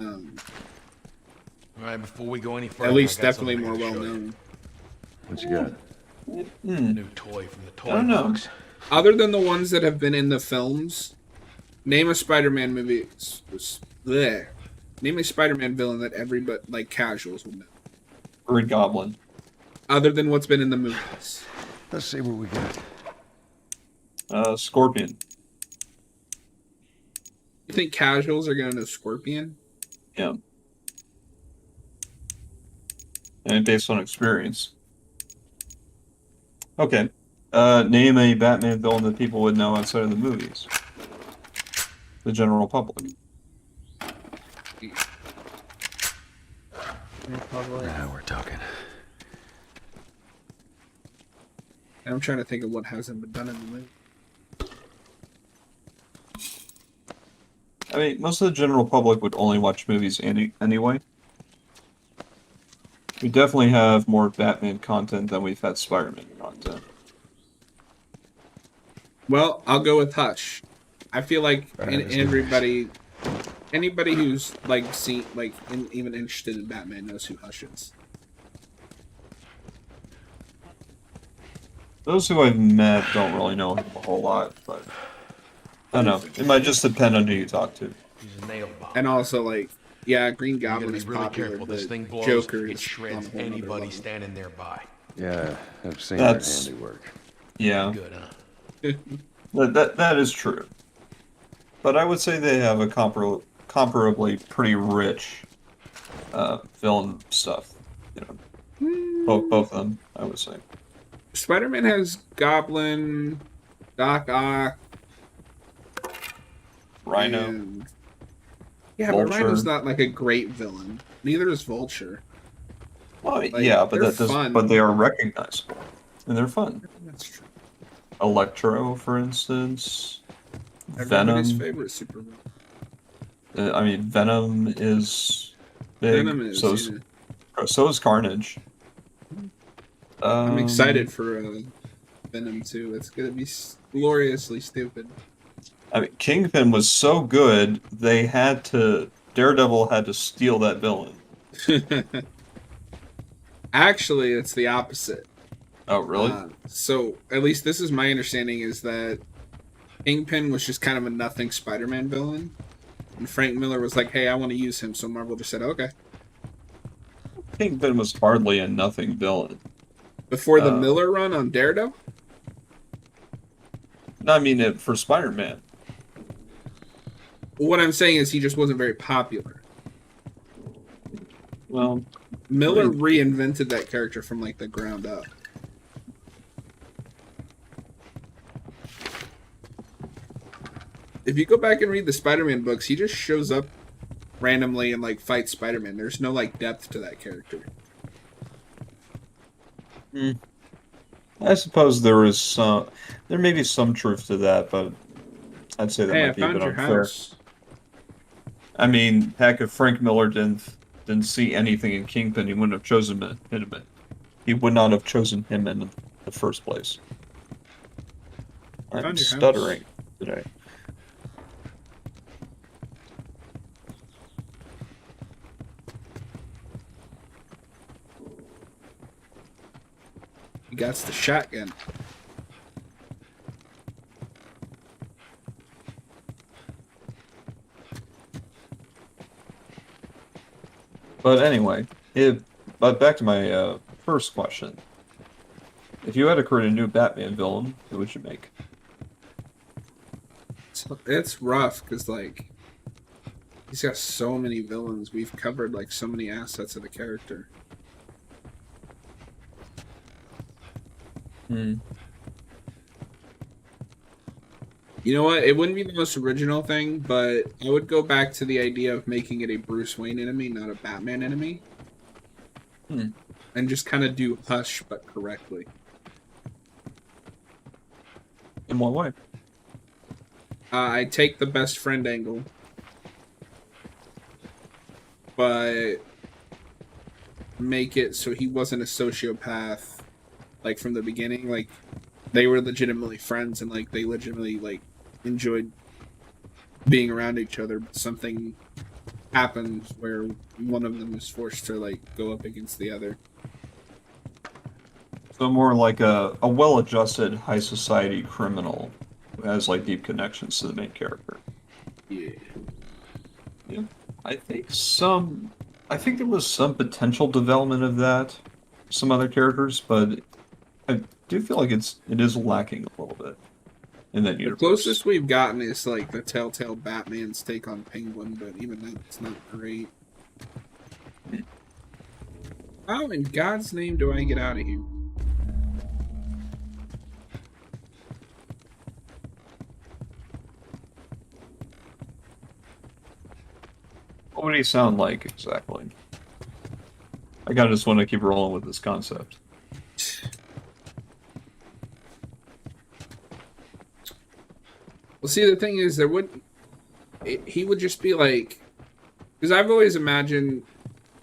All right, before we go any further, At least I got definitely something I more gotta well show you. known. What you got? A new toy from the I toy don't know. box. Other than the ones that have been in the films, name a Spider-Man movie. Bleh. Name a Spider-Man villain that everybody, like casuals, would know. Green Goblin. Other than what's been in the movies. Let's see what we got. Scorpion. You think casuals are gonna know Scorpion? Yeah. And based on experience. Okay. Name a Batman villain that people would know outside of the movies. The general public. Now we're talking. I'm trying to think of what hasn't been done in the movie. I mean, most of the general public would only watch movies anyway. We definitely have more Batman content than we've had Spider-Man content. Well, I'll go with Hush. I feel like Let's do anybody who's like seen, like even interested in Batman knows who Hush is. Those who I've met don't really know him a whole lot, but I don't know. It might just depend on who you talk to. He's a nail bomb. And also, like, yeah, Green You gotta Goblin be is really popular, careful. but This thing blows. Joker It is shreds on a whole nother anybody level. standing nearby. Yeah, I've seen That's- that handiwork. Yeah, Good, huh? that is true. But I would say they have a comparably pretty rich film stuff. You know, both of them, I would say. Spider-Man has Goblin, Doc Ock, Rhino. and... Yeah, Vulture. but Rhino's not like a great villain. Neither is Vulture. Well, Like, yeah, but they're that does, fun. but they are recognizable, and they're fun. That's true. Electro, for instance. Everybody's Venom. favorite supervillain. I mean, Venom is big. Venom is. So is Carnage. I'm excited for Venom 2. It's gonna be gloriously stupid. I mean, Kingpin was so good, Daredevil had to steal that villain. Actually, it's the opposite. Oh, really? So, at least this is my understanding, is that Kingpin was just kind of a nothing Spider-Man villain. And Frank Miller was like, hey, I want to use him. So Marvel just said, okay. Kingpin was hardly a nothing villain. Before the Miller run on Daredevil? No, I mean, for Spider-Man. What I'm saying is he just wasn't very popular. Well, Miller reinvented that character from, like, the ground up. If you go back and read the Spider-Man books, he just shows up randomly and, like, fights Spider-Man. There's no, like, depth to that character. I suppose there may be some truth to that, but I'd say that Hey, I might be a found bit your unfair. house. I mean, heck, if Frank Miller didn't see anything in Kingpin, he wouldn't have chosen him. He would not have chosen him in the first place. I'm Found your stuttering today. He got the shotgun. But anyway, but back to my first question. If you had to create a new Batman villain, who would you make? It's rough because, like, he's got so many villains. We've covered, like, so many assets of the character. You know what? It wouldn't be the most original thing, but I would go back to the idea of making it a Bruce Wayne enemy, not a Batman enemy. And just kind of do Hush, but correctly. In what way? I take the best friend angle, but make it so he wasn't a sociopath, like, from the beginning. Like, they were legitimately friends, and, like, they legitimately, like, enjoyed being around each other, but something happens where one of them is forced to like go up against the other. So more like a well-adjusted high society criminal who has like deep connections to the main character. Yeah. Yeah. I think there was some potential development of that, some other characters, but I do feel like it is lacking a little bit in that The universe. closest we've gotten is like the Telltale Batman's take on Penguin, but even that's not great. How in God's name do I get out of here? What do you sound like exactly? I kinda just want to keep rolling with this concept. Well, see, the thing is, he would just be like, because I've always imagined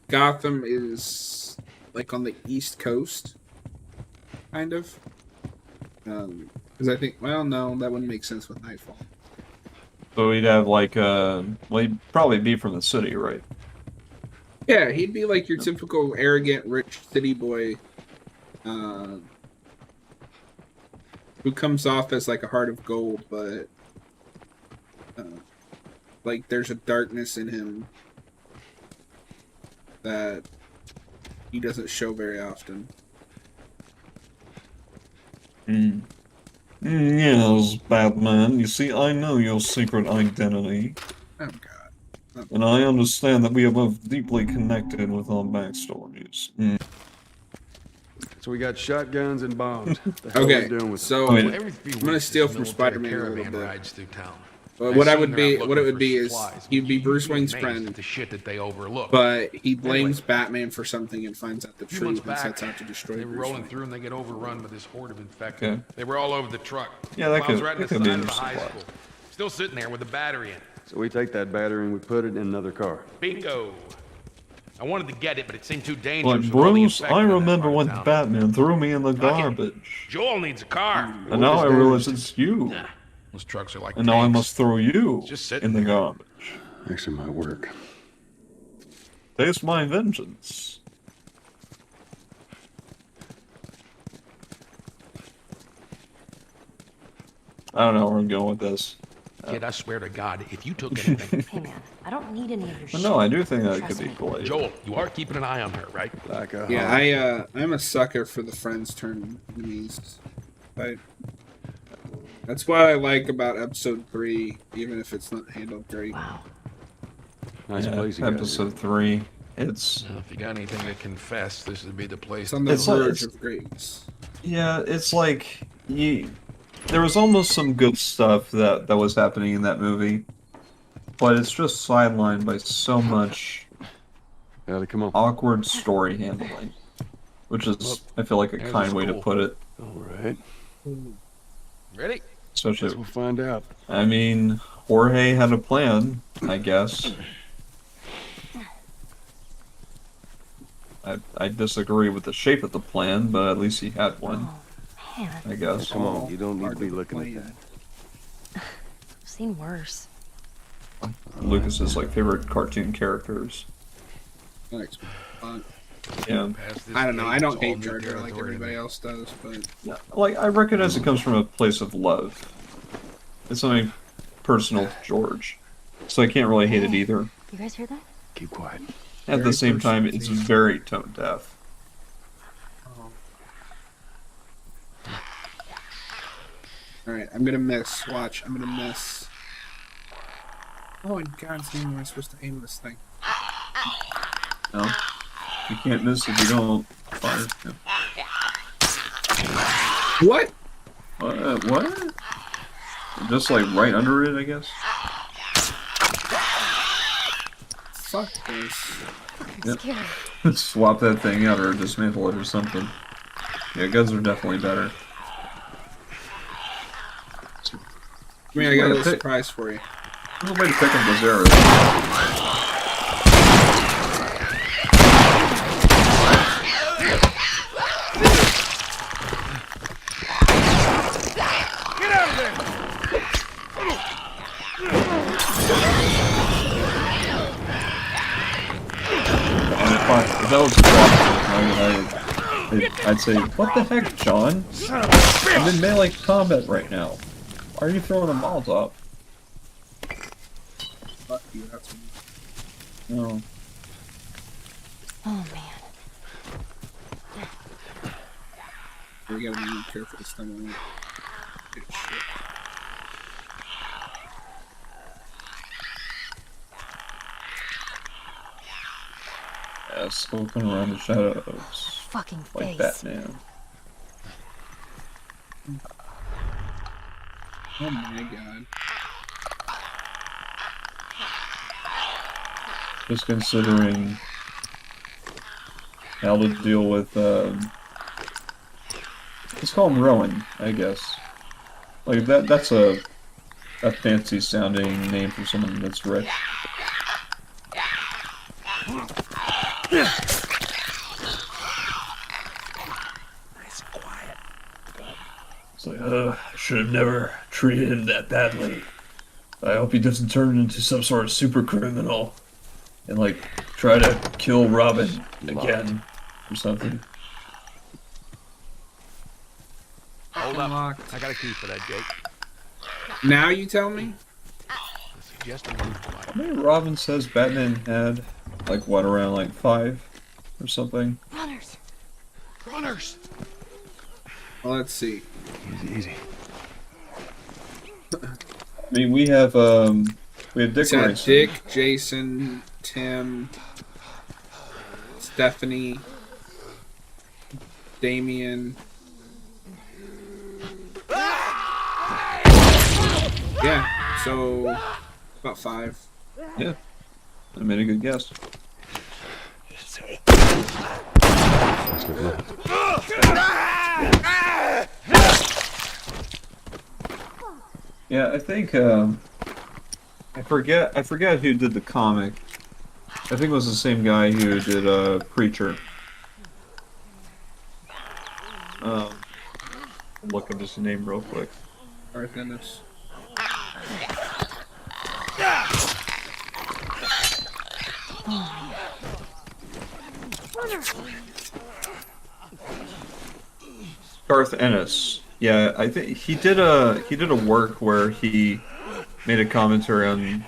Gotham is like on the East Coast, kind of. Because I think, well, no, that wouldn't make sense with Nightfall. So he'd have like well, he'd probably be from the city, right? Yeah, he'd be like your typical arrogant, rich city boy, who comes off as like a heart of gold, but like there's a darkness in him that he doesn't show very often. Yes, Batman. You see, I know your secret identity, Oh God! and I understand that we are both deeply connected with our backstories. So we got shotguns and bombs. What the hell Okay, are we doing with so I mean, Every few I'm gonna weeks, steal this from military Spider-Man a little caravan bit. rides through town. what I I see would they're be, out what it looking would for be is supplies, he'd be which Bruce usually Wayne's amazed friend, at the shit that they overlook. but he blames Anyway. Batman for something and finds out the A few months truth and back, sets out to destroy they were Bruce rolling Wayne. through and they get overrun by this horde of infected. Okay. They were all over the truck. Yeah, that Miles could- right in that the could be side of the interesting high plot. school. Still sitting there with the battery in it. So we take that battery and we put it in another car. Bingo. I wanted to get it, but it seemed too Like, dangerous. with all the Bruce, infected I in that remember part of when town. Batman threw me in the Okay. garbage. Joel needs a car. And now I was realize damaged? it's you. Nah, those trucks are like And now I tanks. must throw you Just sitting in the there. garbage. Actually, might work. Taste my vengeance. I don't know where I'm going with this. Kid, I swear to God, if you took anything... Hey man, I don't need any of your But shit. no, I do think that it Trust could be me. played. Joel, you are keeping an eye on her, right? Like a Yeah, I'm a sucker for the friends turn enemies. That's what I like about episode 3, even if it's not handled great. Wow. nice Yeah, place you got episode 3. It's If you got anything to confess, this would be the place It's to on the go. It's like- verge of greatness. yeah, it's like there was almost some good stuff that was happening in that movie, but it's just sidelined by so much here. Ellie, come on. awkward story handling, which is I feel like a There's kind the way to school. put it. All right. Ready? Guess Especially, we'll find out. I mean, Jorge had a plan, I guess. I disagree with the shape of the plan, but at least he had one, Oh, man, I guess. Come on, you don't need Hard to be to looking at complain. that. I've seen worse. Lucas's like favorite cartoon characters. Thanks. Yeah, Past this I don't know. gate, I it's don't all hate new Jar Jar like territory to everybody me. else does, but like I recognize it comes from a place of love. It's something personal to George, so I can't really hate it either. You guys hear that? Keep quiet. At the Very same time, personal it's to you. very tone deaf. alright, I'm gonna miss. Watch, I'm gonna miss. Oh, in God's name, am I supposed to aim this thing? No, you can't miss if you don't fire. What? What? Just like right under it, I guess. Fuck this. Yep. Scary. Swap that thing out or dismantle it or something. Yeah, guns are definitely better. I mean, I got a Wait, little pick- surprise for you. There's a way to pick up those arrows. if that was plausible, I'd say, what the heck, John? I'm in melee combat right now. Why are you throwing a Molotov? Fuck you, that's me. No. Oh man. We gotta be more careful this time around. Good shit. Yeah, skulking around the shadows. Fucking Like face. Batman. Oh my god. Just considering how to deal with, let's call him Rowan, I guess. Like, that's a fancy sounding name for someone that's rich. Nice and quiet. It's like, I should have never treated him that badly. I hope he doesn't turn into some sort of super criminal and, like, try to kill Robin again or something. Hold up. Locked. I got a key for that, Jake. Now you tell me? Suggest a move to I mean, Robin says Batman had, like, what, around, like, 5 or something? Runners. Runners! Well, let's see. Easy, easy. I mean, we have Dick It's got Grayson. Dick, Jason, Tim, Stephanie, Damien. Yeah, so about 5. Yeah. I made a good guess. Yeah, I think I forget who did the comic. I think it was the same guy who did Preacher. Look up his name real quick. Alright, goodness. Garth Ennis. Yeah, I think he did a work where he made a commentary on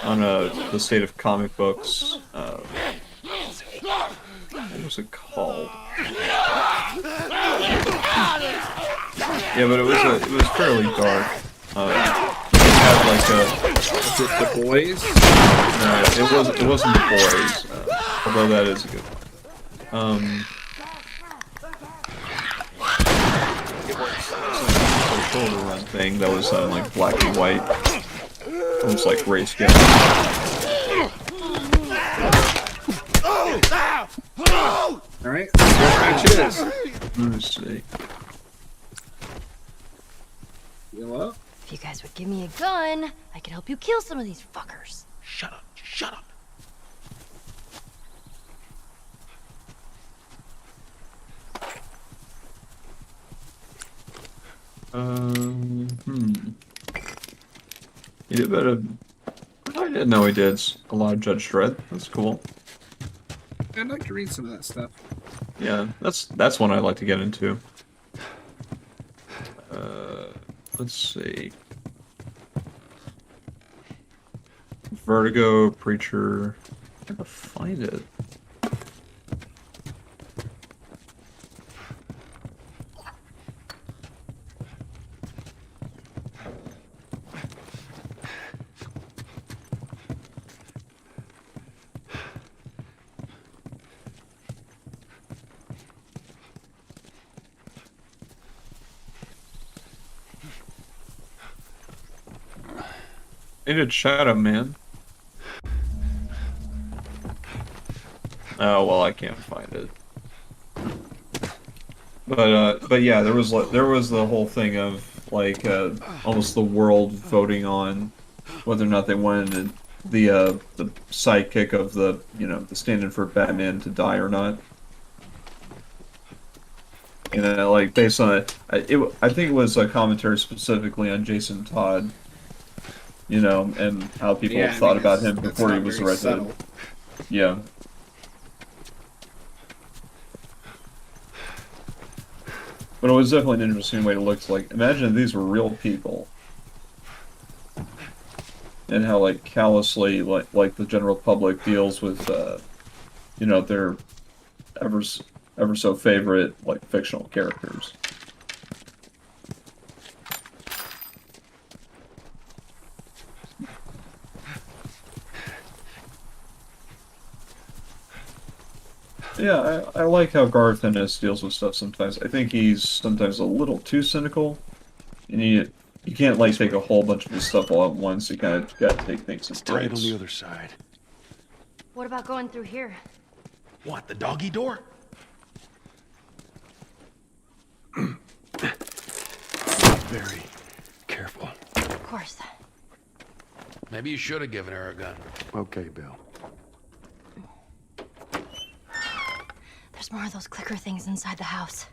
the state of comic books. What was it called? Yeah, but it was fairly dark. It had like Is it The Boys? no, it wasn't The Boys, although that is a good one. It was a shoulder run thing that was like black and white, almost like grayscale. Alright, what match it is? Let's see. You up? If you guys would give me a gun, I could help you kill some of these fuckers. Shut up. Shut up. He did better. I didn't know he did a lot of Judge Dredd. That's cool. I'd like to read some of that stuff. Yeah, that's one I'd like to get into. Let's see. Vertigo, Preacher. I gotta find it. They did Shadow Man. Oh well, I can't find it. But yeah, there was the whole thing of like almost the world voting on whether or not they wanted the sidekick of the the stand-in for Batman to die or not. Like based on it, I think it was a commentary specifically on Jason Todd. And how people Yeah, I thought mean, about him it's before he not was very arrested. subtle. Yeah. But it was definitely an interesting way to look. Like, imagine if these were real people. And how, like, callously, like the general public deals with, you know, their ever, ever so favorite, like, fictional characters. Yeah, I like how Garth Ennis deals with stuff sometimes. I think he's sometimes a little too cynical, and you can't like take a whole bunch of his stuff all at once. You kind of got to take things in It's tight on breaks. the other side. What about going through here? What, the doggy door? Very careful. Of course. Maybe you should have given her a gun. Okay, Bill. There's more of those clicker things inside the house.